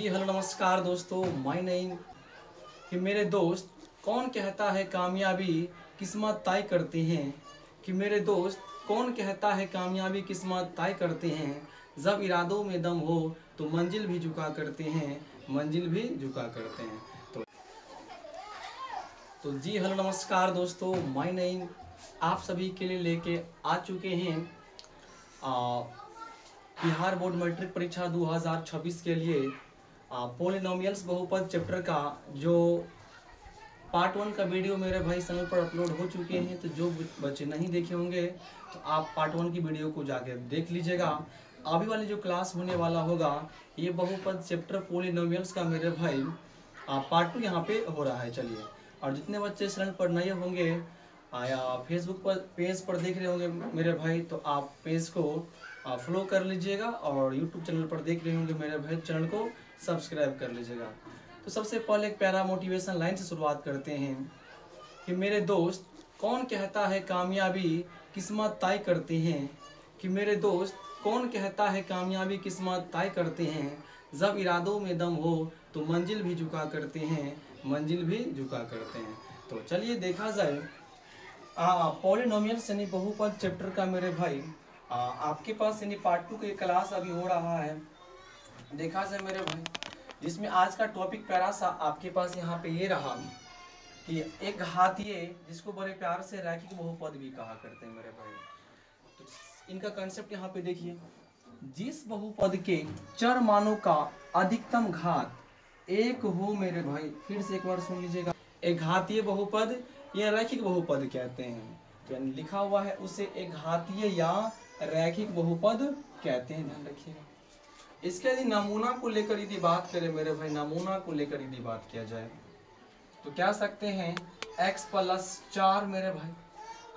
जी hello नमस्कार दोस्तों, my name कि मेरे दोस्त कौन कहता है कामयाबी किस्मत तय करते हैं। कि मेरे दोस्त कौन कहता है कामयाबी किस्मत तय करते हैं। जब इरादों में दम हो तो मंजिल भी झुका करते हैं, मंजिल भी झुका करते हैं। तो जी हेलो नमस्कार दोस्तों, माय नेम आप सभी के लिए लेके आ चुके हैं बिहार बोर्ड मैट्रिक परीक्षा 2026 के लिए पोलिनोमियल्स बहुपद चैप्टर का जो पार्ट 1 का वीडियो मेरे भाई चैनल पर अपलोड हो चुके हैं। तो जो बच्चे नहीं देखे होंगे तो आप पार्ट 1 की वीडियो को जाके देख लीजिएगा। अभी वाली जो क्लास होने वाला होगा ये बहुपद चैप्टर पोलिनोमियल्स का मेरे भाई पार्ट 2 यहाँ पे हो रहा है। चलिए, और जितने बच्चे चैनल पर नए होंगे या फेसबुक पर पेज पर देख रहे होंगे मेरे भाई, तो आप पेज को फॉलो कर लीजिएगा, और यूट्यूब चैनल पर देख रहे होंगे मेरे भाई चैनल को सब्सक्राइब कर लीजिएगा। तो सबसे पहले एक प्यारा मोटिवेशन लाइन से शुरुआत करते हैं कि मेरे दोस्त कौन कहता है कामयाबी किस्मत तय करते हैं। कि मेरे दोस्त कौन कहता है कामयाबी किस्मत तय करते हैं। जब इरादों में दम हो तो मंजिल भी झुका करते हैं, मंजिल भी झुका करते हैं। तो चलिए देखा जाए पॉलिनोमियल्स यानी बहुपद चैप्टर का मेरे भाई आपके पास यानी पार्ट 2 की क्लास अभी हो रहा है। देखा जाए मेरे भाई, जिसमें आज का टॉपिक प्यारा सा आपके पास यहाँ पे ये रहा कि एक घातीय जिसको बड़े प्यार से रैखिक बहुपद भी कहा करते हैं मेरे भाई। तो इनका कंसेप्ट यहाँ पे देखिए, जिस बहुपद के चर मानों का अधिकतम घात एक हो मेरे भाई, फिर से एक बार सुन लीजिएगा, एक घातीय बहुपद या रैखिक बहुपद कहते हैं। यानी लिखा हुआ है उसे एक घातीय या रैखिक बहुपद कहते हैं, ध्यान रखिएगा। इसके यदि नमूना को लेकर यदि बात करें मेरे भाई, नमूना को लेकर यदि बात किया जाए तो क्या सकते हैं x + 4 मेरे भाई।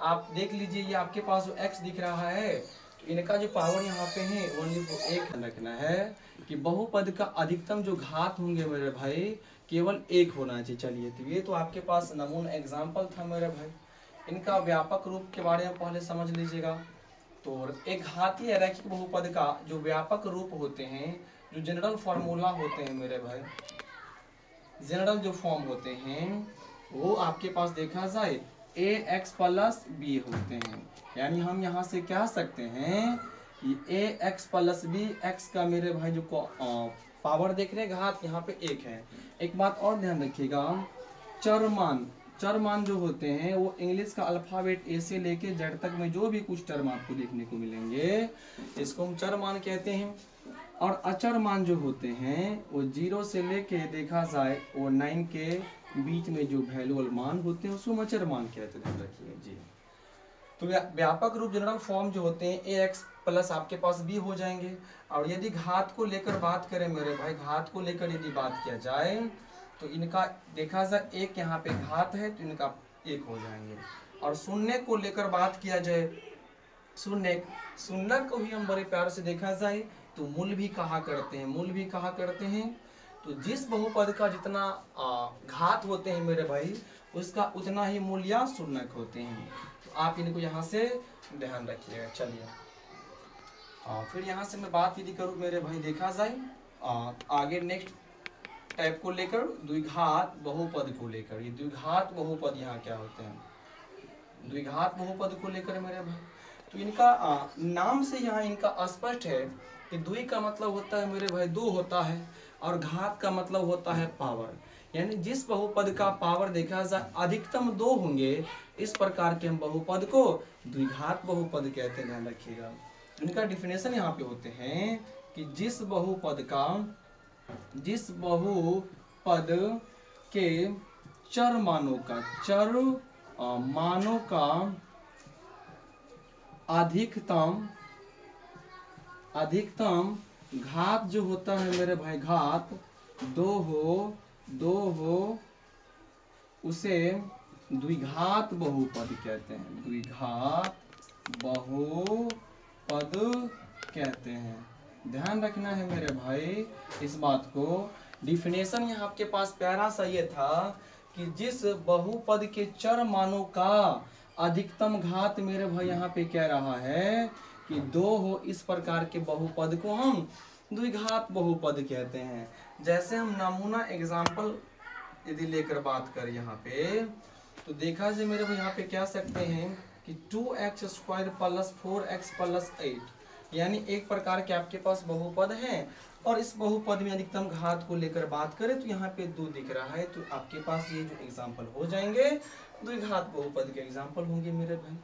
आप देख लीजिए, ये आपके पास जो x दिख रहा है तो इनका जो पावर यहाँ पे है ओनली वो एक रखना है कि बहुपद का अधिकतम जो घात होंगे मेरे भाई केवल एक होना चाहिए। चलिए, तो ये तो आपके पास नमूना एग्जाम्पल था मेरे भाई। इनका व्यापक रूप के बारे में पहले समझ लीजिएगा। तो एक घातीय रैखिक बहुपद का जो व्यापक रूप होते हैं, जो जनरल फॉर्मूला होते हैं मेरे भाई, जनरल जो फॉर्म होते हैं वो आपके पास देखा जाए ax + b होते हैं। यानी हम यहाँ से कह सकते हैं ये ax + b, x का मेरे भाई जो पावर देख रहे हैं घात यहाँ पे एक है। एक बात और ध्यान रखिएगा, चर मान जो होते हैं वो इंग्लिश का अल्फाबेट ए से लेके जेड तक में जो भी कुछ टर्म आपको देखने को मिलेंगे इसको हम चर मान कहते हैं। और अचर मान जो होते हैं वो 0 से लेके देखा जाए वो 9 के बीच में जो वैल्यूअल मान होते हैं उसको अचर मान कहते हैं, ध्यान रखिए जी। तो व्यापक रूप जनरल फॉर्म जो होते हैं ax + आपके पास b हो जाएंगे। और यदि घात को लेकर बात करें मेरे भाई, घात को लेकर यदि बात किया जाए तो इनका देखा जाए एक यहाँ पे घात है तो इनका एक हो जाएंगे। और शून्य को लेकर बात किया जाए, शून्य को भी हम बड़े प्यार से देखा जाए तो मूल भी कहा करते हैं, मूल भी कहा करते हैं। तो जिस बहुपद का जितना घात होते हैं मेरे भाई उसका उतना ही मूल या शून्य होते हैं। तो आप इनको यहाँ से ध्यान रखिएगा। चलिए, फिर यहाँ से मैं बात यदि करूँ मेरे भाई, देखा जाए आगे नेक्स्ट टाइप को लेकर द्विघात बहुपद को लेकर। ये द्विघात बहुपद यहाँ क्या होते हैं, द्विघात बहुपद को लेकर मेरे भाई। तो इनका नाम से यहाँ इनका स्पष्ट है कि द्वि का मतलब होता है मेरे भाई दो होता है, और घात का मतलब होता है पावर। यानी जिस बहुपद का पावर देखा जाए अधिकतम 2 होंगे इस प्रकार के हम बहुपद को द्विघात बहुपद कहते हैं, ध्यान रखिएगा। इनका डिफिनेशन यहाँ पे होते हैं कि जिस बहुपद के चर मानों का अधिकतम घात जो होता है मेरे भाई, घात 2 हो उसे द्विघात बहुपद कहते हैं, द्विघात बहुपद कहते हैं। ध्यान रखना है मेरे भाई इस बात को। डिफिनेशन यहाँ आपके पास प्यारा सा ये था कि जिस बहुपद के चर मानों का अधिकतम घात मेरे भाई यहाँ पे कह रहा है कि 2 हो इस प्रकार के बहुपद को हम द्विघात बहुपद कहते हैं। जैसे हम नमूना एग्जाम्पल यदि लेकर बात करें यहाँ पे, तो देखा जाए मेरे भाई यहाँ पे क्या सकते हैं कि 2x² + 4x + 8, यानी एक प्रकार के आपके पास बहुपद है। और इस बहुपद में अधिकतम घात को लेकर बात करें तो यहाँ पे 2 दिख रहा है, तो आपके पास ये जो एग्जाम्पल हो जाएंगे द्विघात बहुपद के एग्जाम्पल होंगे मेरे भाई।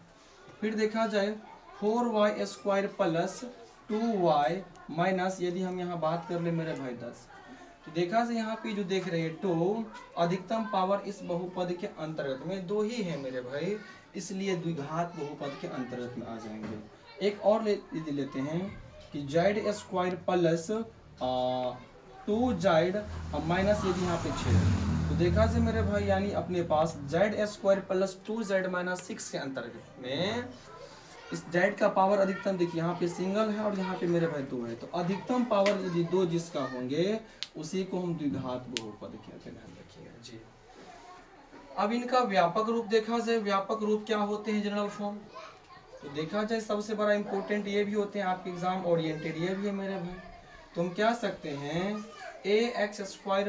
फिर देखा जाए 4y² + 2y माइनस, यदि हम यहाँ बात कर ले मेरे भाई 10, तो देखा जाए यहाँ पे जो देख रहे हैं 2 अधिकतम पावर इस बहुपद के अंतर्गत में 2 ही है मेरे भाई, इसलिए द्विघात बहुपद के अंतर्गत में आ जाएंगे। एक और यदि लेते हैं कि z² + 2z माइनस, यदि यहाँ पे 6, तो देखा जाए मेरे भाई यानी अपने पास z² + 2z - 6 के अंतर्गत में इस z का पावर अधिकतम देखिए यहाँ पे सिंगल है और यहाँ पे मेरे भाई 2 है, तो अधिकतम पावर यदि 2 जिसका होंगे उसी को हम द्विघात बहुपद कहते हैं, ध्यान रखिएगा जी। अब इनका व्यापक रूप देखा जाए, व्यापक रूप क्या होते हैं जनरल फॉर्म, तो देखा जाए सबसे बड़ा इंपॉर्टेंट ये भी होते हैं आपके एग्जाम ओरिएंटेड, ये भी है मेरे भाई। तो हम क्या सकते हैं ax²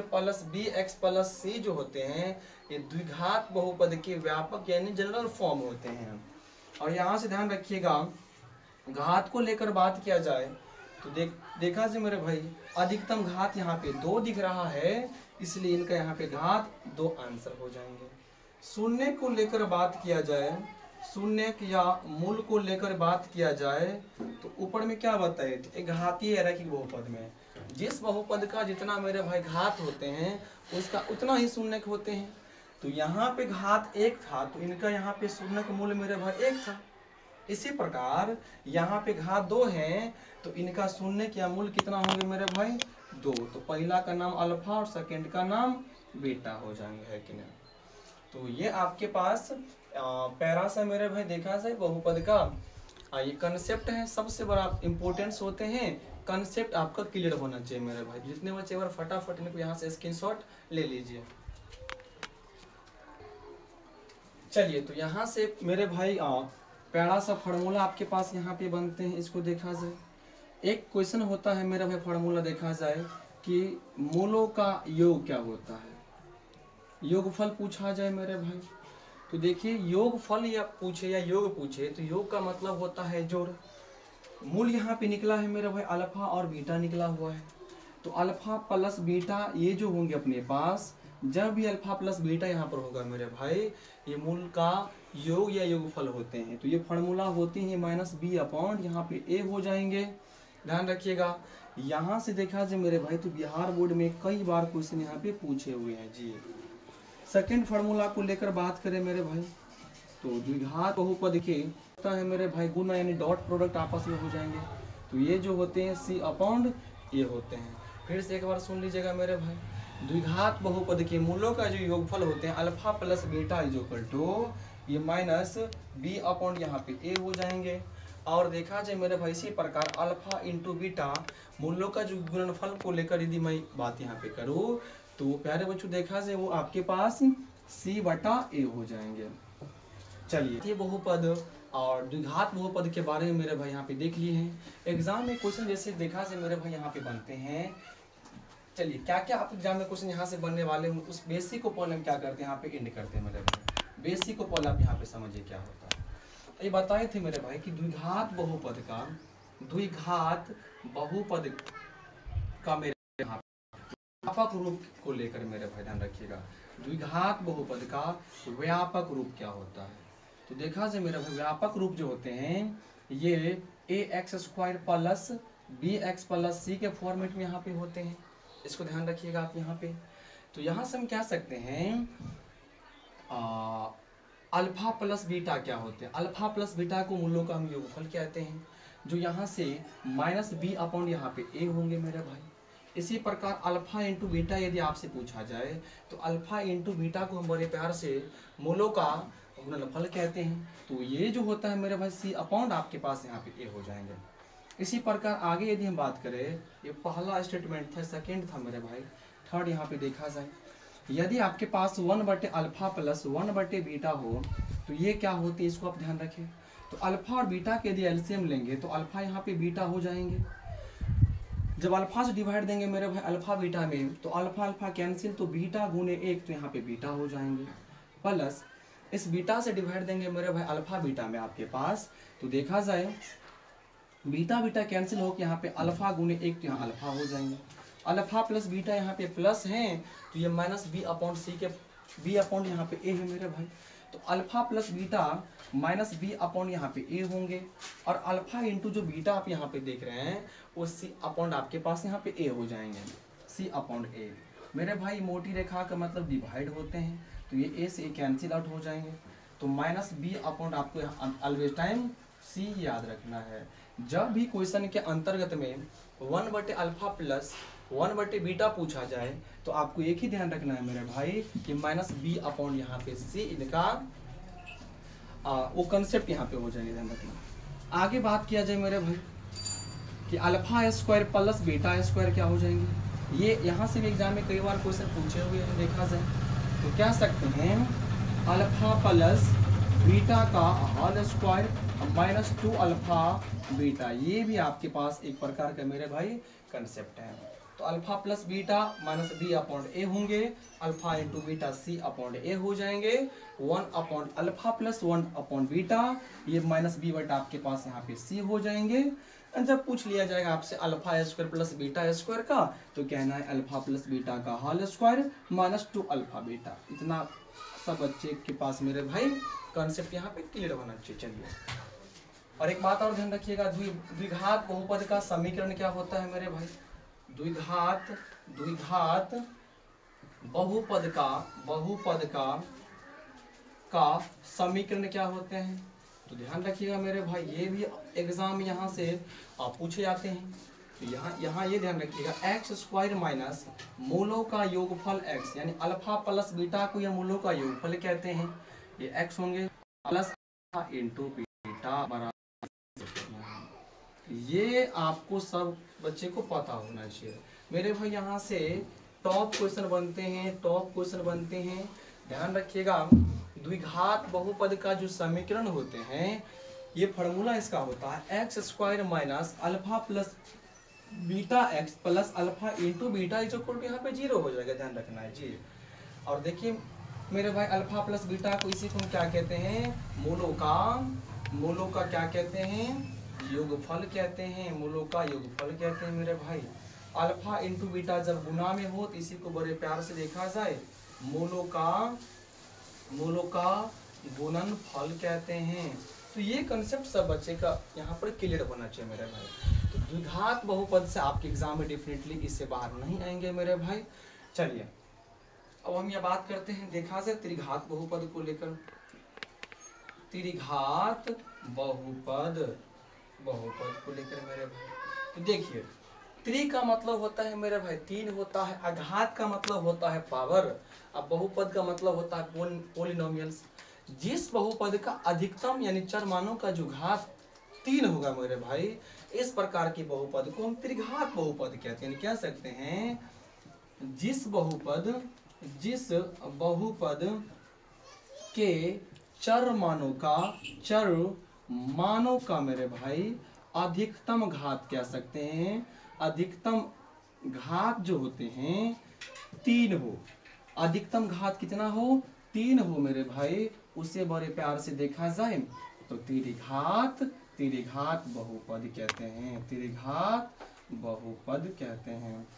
+ bx + c जो होते हैं ये द्विघात बहुपद के व्यापक यानी जनरल फॉर्म होते हैं। और यहाँ से ध्यान रखिएगा घात को लेकर बात किया जाए तो देखा जाए मेरे भाई अधिकतम घात यहाँ पे 2 दिख रहा है, इसलिए इनका यहाँ पे घात 2 आंसर हो जाएंगे। शून्य को लेकर बात किया जाए, शून्य या मूल को लेकर बात किया जाए तो ऊपर में क्या बताए थे, एक घातीय रैखिक बहुपद में जिस बहुपद का जितना मेरे भाई घात होते हैं उसका उतना ही शून्य होते हैं। तो यहाँ पे घात 1 था तो इनका यहाँ पे शून्य का मूल्य मेरे भाई 1 था। इसी प्रकार यहाँ पे घात 2 है तो इनका शून्य या मूल्य कितना होंगे मेरे भाई 2। तो पहला का नाम अल्फा और सेकंड का नाम बीटा हो जाएंगे, है कि नहीं। तो ये आपके पास पैरा सा मेरे भाई देखा जाए बहुपद का ये कंसेप्ट है, सबसे बड़ा इंपॉर्टेंस होते हैं कंसेप्ट आपका क्लियर होना चाहिए मेरे भाई। जितने बच्चे एक बार फटाफट इनको यहाँ से स्क्रीनशॉट ले लीजिए। चलिए तो यहाँ से मेरे भाई प्यारा सा फार्मूला आपके पास यहाँ पे बनते हैं, इसको देखा जाए। एक क्वेश्चन होता है मेरा भाई फार्मूला देखा जाए कि मूलों का योग क्या होता है, योगफल पूछा जाए मेरे भाई। तो देखिए योगफल या पूछे या योग पूछे तो योग का मतलब होता है जोड़। मूल यहाँ पे निकला है मेरे भाई अल्फा और बीटा निकला हुआ है, तो अल्फा प्लस बीटा ये जो होंगे अपने पास, जब भी अल्फा प्लस बीटा यहाँ पर होगा मेरे भाई ये मूल का योग या योगफल होते हैं। तो ये फार्मूला होती है -b/, यहाँ पे a हो जाएंगे, ध्यान रखिएगा। यहाँ से देखा जाए मेरे भाई तो बिहार बोर्ड में कई बार क्वेश्चन यहाँ पे पूछे हुए हैं जी। सेकंड फार्मूला को लेकर बात करें मेरे भाई तो द्विघात बहुपद के होता है मेरे भाई गुना यानी डॉट प्रोडक्ट आपस में हो जाएंगे, तो ये जो होते हैं c/a होते हैं। फिर से एक बार सुन लीजिएगा मेरे भाई, द्विघात बहुपद के मूलों का जो योगफल होते हैं अल्फा प्लस बीटा = ये -b/, यहाँ पे a हो जाएंगे। और देखा जाए मेरे भाई इसी प्रकार अल्फा इंटू बीटा मूलों का जो गुणनफल को लेकर यदि मैं बात यहाँ पे करूँ तो प्यारे बच्चों देखा जाए वो आपके पास c/a हो जाएंगे। चलिए ये बहुपद और द्विघात बहुपद के बारे में मेरे भाई यहाँ पे देख लिए हैं। एग्जाम में क्वेश्चन जैसे देखा जाए मेरे भाई यहाँ पे बनते हैं। चलिए क्या क्या आप एग्जाम में क्वेश्चन यहाँ से बनने वाले हैं उस बेसिक को पहले हम क्या करते हैं यहाँ पे एंड करते हैं मेरे भाई। बेसिक को पहले आप यहाँ पे समझिए क्या होता है। तो ये बताए थे मेरे भाई कि द्विघात बहुपद का मेरे यहाँ व्यापक रूप को लेकर मेरे भाई ध्यान रखिएगा, द्विघात बहुपद का व्यापक रूप क्या होता है। तो देखा जाए मेरे भाई व्यापक रूप जो होते हैं ये ax² + bx + c के फॉर्मेट में यहाँ पे होते हैं, इसको ध्यान रखिएगा आप यहाँ पे। तो यहाँ से हम क्या सकते हैं अल्फा प्लस बीटा क्या होते हैं, अल्फा प्लस बीटा को मूलों का हम योगफल कहते हैं, जो यहाँ से -b/, यहाँ पे a होंगे मेरे भाई। इसी प्रकार अल्फा इंटू बीटा यदि आपसे पूछा जाए तो अल्फा इंटू बीटा को हम बड़े प्यार से मूलों का गुणनफल कहते हैं। तो ये जो होता है मेरे भाई c/, आपके पास यहाँ पे a हो जाएंगे। इसी प्रकार आगे यदि हम बात करें, ये पहला स्टेटमेंट था, सेकंड था मेरे भाई, थर्ड यहाँ पे देखा जाए यदि आपके पास 1/अल्फा प्लस 1/बीटा हो तो ये क्या होती है, इसको आप ध्यान रखें। तो अल्फा और बीटा के यदि एलसीएम लेंगे तो अल्फा यहाँ पे बीटा हो जाएंगे। जब अल्फा से डिवाइड देंगे मेरे भाई अल्फा बीटा में, तो अल्फा अल्फा कैंसिल, तो बीटा गुने 1, तो यहाँ पे बीटा हो जाएंगे, प्लस इस बीटा से डिवाइड देंगे मेरे भाई अल्फा बीटा में आपके पास, तो देखा जाए बीटा बीटा कैंसिल होकर यहाँ पे अल्फा गुने 1, तो यहाँ अल्फा हो जाएंगे, अल्फा प्लस बीटा यहाँ पे प्लस है, तो ये माइनस बी अपॉन सी के बी अपॉन यहाँ पे ए है मेरे भाई, तो alpha plus beta minus B upon यहाँ पे ए होंगे, और अल्फा इंटू जो बीटा आप यहाँ पे देख रहे हैं वो सी अपॉन आपके पास यहाँ पे ए हो जाएंगे, सी अपॉन ए। मेरे भाई मोटी रेखा का मतलब डिवाइड होते हैं, तो ये ए से ए कैंसिल आउट हो जाएंगे, तो माइनस बी अपॉन आपको ऑलवेज टाइम सी याद रखना है। जब भी क्वेश्चन के अंतर्गत में 1/α प्लस 1/बीटा पूछा जाए तो आपको एक ही ध्यान रखना है मेरे भाई कि माइनस बी अपॉन यहाँ पे सी इनका वो कंसेप्ट यहाँ पे हो जाएगा, ध्यान रखना। आगे बात किया जाए मेरे भाई कि alpha square plus beta square क्या हो जाएंगे, ये यहाँ से भी एग्जाम में कई बार क्वेश्चन पूछे हुए हैं, देखा जाए तो क्या सकते हैं अल्फा प्लस बीटा का होल स्क्वायर माइनस 2α बीटा, ये भी आपके पास एक प्रकार का मेरे भाई कंसेप्ट है। तो alpha plus beta minus B upon A होंगे, alpha into beta C upon A हो जाएंगे, 1 upon alpha plus 1 upon beta, ये माइनस बी बटा आपके पास यहाँ पे सी हो जाएंगे। जब पूछ लिया जाएगा आपसे alpha square plus beta square का, तो कहना है अल्फा प्लस बीटा का होल स्क्वायर माइनस 2α बीटा। इतना सब बच्चे के पास मेरे भाई कॉन्सेप्ट यहाँ पे क्लियर होना चाहिए। चलिए और एक बात और ध्यान रखिएगा, द्विघात बहुपद का समीकरण क्या होता है मेरे भाई, द्विघात बहुपद का समीकरण क्या होते हैं, तो ध्यान रखिएगा मेरे भाई, ये भी एग्जाम यहाँ से पूछे जाते हैं। तो यहाँ ये ध्यान रखिएगा, एक्स स्क्वायर माइनस मूलों का योगफल एक्स, यानी अल्फा प्लस बीटा को या मूलों का योगफल कहते हैं, ये एक्स होंगे प्लस इंटू बीटा बराबर, ये आपको सब बच्चे को पता होना चाहिए मेरे भाई। यहाँ से टॉप क्वेश्चन बनते हैं, ध्यान रखिएगा। द्विघात बहुपद का जो समीकरण होते हैं, ये फॉर्मूला इसका होता है x square minus alpha plus beta x plus alpha into beta is equal to यहाँ पे 0 हो जाएगा, ध्यान रखना है जी। और देखिए मेरे भाई अल्फा प्लस बीटा को इसी को हम क्या कहते हैं, मूलों का क्या कहते हैं, योगफल कहते हैं, मूलों का योगफल कहते हैं मेरे भाई। अल्फा इंटू बीटा जब गुना में हो तो इसी को बड़े प्यार से देखा जाए मूलों का गुणनफल कहते हैं। तो ये कंसेप्ट सब बच्चे का यहाँ पर क्लियर होना चाहिए मेरे भाई। तो द्विघात बहुपद से आपके एग्जाम में डेफिनेटली इससे बाहर नहीं आएंगे मेरे भाई। चलिए अब हम ये बात करते हैं, देखा जाए त्रिघात बहुपद को लेकर। त्रिघात बहुपद को लेकर मेरे भाई, तो देखिए त्रि का मतलब होता है मेरे भाई 3 होता है, अघात का मतलब होता है पावर, अब बहुपद का मतलब होता है पोलिनोमियल्स। जिस बहुपद का अधिकतम यानी चर मानों का जो घात 3 होगा मेरे भाई, इस प्रकार की बहुपद को हम त्रिघात बहुपद कहते हैं। कह सकते हैं जिस बहुपद के चर मानों का मेरे भाई अधिकतम घात कह सकते हैं, अधिकतम घात जो होते हैं 3 हो, अधिकतम घात कितना हो 3 हो मेरे भाई, उसे बड़े प्यार से देखा जाए तो त्रिघात बहुपद कहते हैं, त्रिघात बहुपद कहते हैं।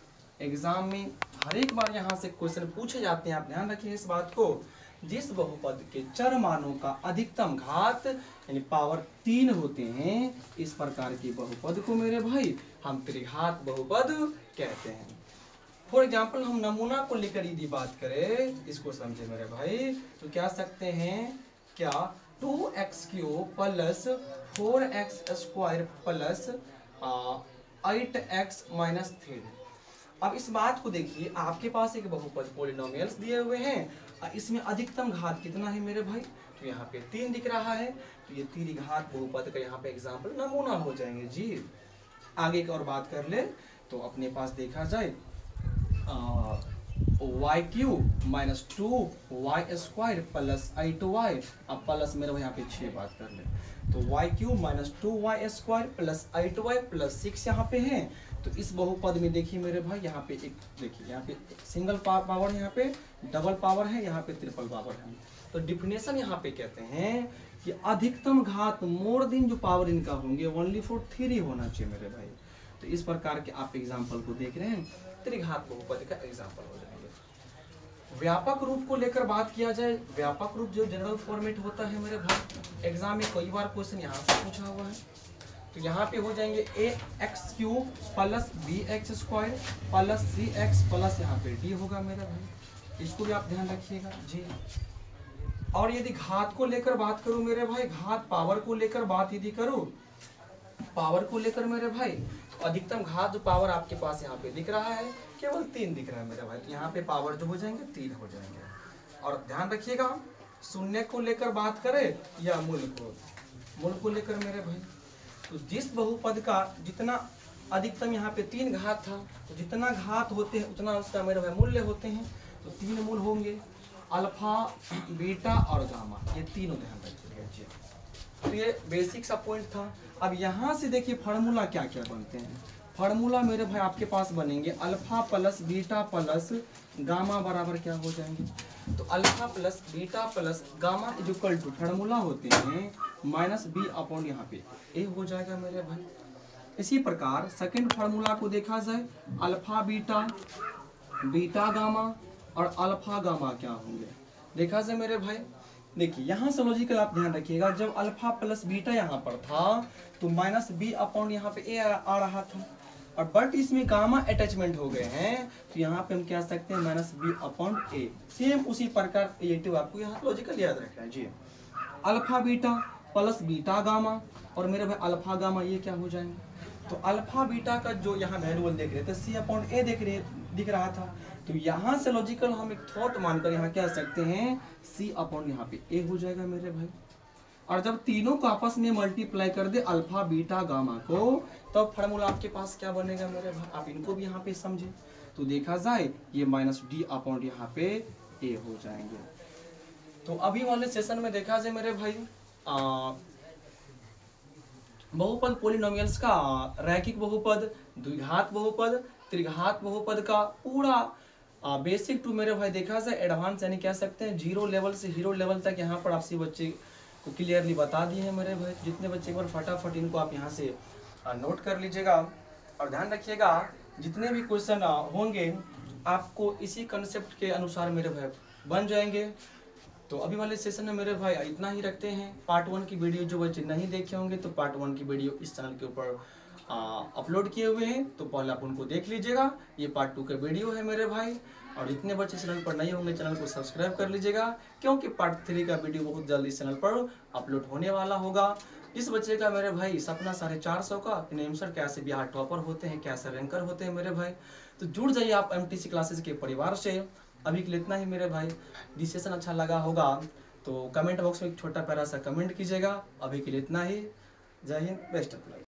एग्जाम में हर एक बार यहाँ से क्वेश्चन पूछे जाते हैं, आप ध्यान रखिए इस बात को। जिस बहुपद के चर मानों का अधिकतम घात यानी पावर 3 होते हैं, इस प्रकार की बहुपद को मेरे भाई हम त्रिघात बहुपद कहते हैं। फॉर एग्जाम्पल हम नमूना को लेकर यदि बात करें, इसको समझे मेरे भाई, तो क्या सकते हैं, क्या 2x³ plus 4x square plus 8x minus 3। अब इस बात को देखिए, आपके पास एक बहुपद पोलिनोमियल्स दिए हुए हैं, इसमें अधिकतम घात कितना है मेरे भाई, तो यहाँ पे 3 दिख रहा है, तो ये त्रिघात बहुपद का यहाँ पे एग्जाम्पल नमूना हो जाएंगे जी। आगे एक और बात कर ले तो अपने पास देखा जाए y³ minus 2y square plus 8y, अब प्लस मेरे भाई यहाँ पे 6 बात कर ले, तो y³ minus 2y square plus 8y plus 6 यहाँ पे है, तो इस बहुपद में देखिए मेरे भाई, यहाँ पे एक देखिए, यहाँ पे सिंगल पावर है, यहाँ पे डबल पावर है, यहाँ पे ट्रिपल पावर है। तो डिफिनेशन यहाँ पे कहते हैं कि अधिकतम घात मोर दिन जो पावर इनका होंगे ओनली फॉर 3 होना चाहिए मेरे भाई। तो इस प्रकार के आप एग्जाम्पल को देख रहे हैं, त्रिघात बहुपद का एग्जाम्पल हो जाएंगे। व्यापक रूप को लेकर बात किया जाए, व्यापक रूप जो जनरल फॉर्मेट होता है मेरे भाई, एग्जाम में कई बार क्वेश्चन यहाँ से पूछा हुआ है। तो यहाँ पे हो जाएंगे ax³ plus bx² plus cx plus यहाँ पे d होगा मेरा भाई, इसको भी आप ध्यान रखिएगा जी। और यदि घात को लेकर बात करूं मेरे भाई, घात पावर को लेकर बात यदि करूं, पावर को लेकर मेरे भाई, तो अधिकतम घात जो पावर आपके पास यहाँ पे दिख रहा है केवल 3 दिख रहा है मेरे भाई। तो यहाँ पे पावर जो हो जाएंगे 3 हो जाएंगे। और ध्यान रखिएगा, शून्य को लेकर बात करें या मूल को लेकर मेरे भाई, तो जिस बहुपद का जितना अधिकतम यहाँ पे 3 घात था, तो जितना घात होते हैं उतना उसका मेरे भाई मूल्य होते हैं। तो 3 मूल होंगे, अल्फा, बीटा और गामा, ये तीनों ध्यान रखिएगा जी। तो ये बेसिक सा पॉइंट था। अब यहाँ से देखिए फार्मूला क्या क्या बनते हैं। फार्मूला मेरे भाई आपके पास बनेंगे alpha plus beta plus gamma बराबर क्या हो जाएंगे, तो alpha plus beta plus gamma is equal to formula होते हैं माइनस बी अपॉन यहाँ पे ए हो जाएगा मेरे भाई। इसी प्रकार सेकंड फार्मूला को देखा जाए, अल्फा बीटा, बीटा गामा और अल्फा गामा क्या होंगे देखा जाए मेरे भाई। देखिए यहाँ से लॉजिकल आप ध्यान रखिएगा, जब अल्फा प्लस बीटा यहाँ पर था तो माइनस बी अपॉन यहाँ पे ए आ रहा था, और बट इसमें गामा अटैचमेंट हो गए हैं, तो यहाँ पे हम कह सकते हैं minus B upon A. Same उसी प्रकार क्रिएटिव आपको यहाँ लॉजिकल याद रखना है जी। Alpha beta plus beta gamma और मेरे भाई अल्फा गामा ये क्या हो जाएंगे, तो अल्फा बीटा का जो यहाँ वैल्यू देख रहे थे सी अपॉन ए दिख रहा था, तो यहाँ से लॉजिकल हम एक थॉट मानकर यहाँ कह सकते हैं सी अपॉन यहाँ पे ए हो जाएगा मेरे भाई। और जब तीनों को आपस में मल्टीप्लाई कर दे अल्फा बीटा गामा को, तब फार्मूला आपके पास क्या बनेगा मेरे भाई, आप इनको भी यहाँ पे समझे। तो देखा जाए ये माइनस डी अपॉन यहाँ पे ए हो जाएंगे। तो अभी वाले सेशन में देखा जाए मेरे भाई, बहुपद पॉलिनोमियल्स का रैखिक बहुपद, द्विघात बहुपद, त्रिघात बहुपद का पूरा बेसिक टू मेरे भाई देखा जाए एडवांस, यानी कह सकते हैं 0 लेवल से हीरो लेवल तक यहाँ पर आपसे बच्चे को क्लियरली बता दिए हैं मेरे भाई। जितने बच्चे एक बार फटाफट इनको आप यहाँ से नोट कर लीजिएगा और ध्यान रखिएगा, जितने भी क्वेश्चन होंगे आपको इसी कंसेप्ट के अनुसार मेरे भाई बन जाएंगे। तो अभी वाले सेशन में मेरे भाई इतना ही रखते हैं। पार्ट 1 की वीडियो जो बच्चे नहीं देखे होंगे तो पार्ट 1 की वीडियो इस चैनल के ऊपर अपलोड किए हुए हैं, तो पहले आप उनको देख लीजिएगा। ये पार्ट 2 का वीडियो है मेरे भाई, और जितने बच्चे चैनल पर नहीं होंगे चैनल को सब्सक्राइब कर लीजिएगा, क्योंकि पार्ट 3 का वीडियो बहुत जल्दी चैनल पर अपलोड होने वाला होगा। इस बच्चे का मेरे भाई सपना 450 का सर कैसे बिहार टॉपर होते हैं, कैसे रैंकर होते हैं मेरे भाई, तो जुड़ जाइए आप MTC क्लासेस के परिवार से। अभी के लिए इतना ही मेरे भाई। डिस्कशन अच्छा लगा होगा तो कमेंट बॉक्स में एक छोटा प्यारा सा कमेंट कीजिएगा। अभी के लिए इतना ही। जय हिंद, बेस्ट ऑफ लक।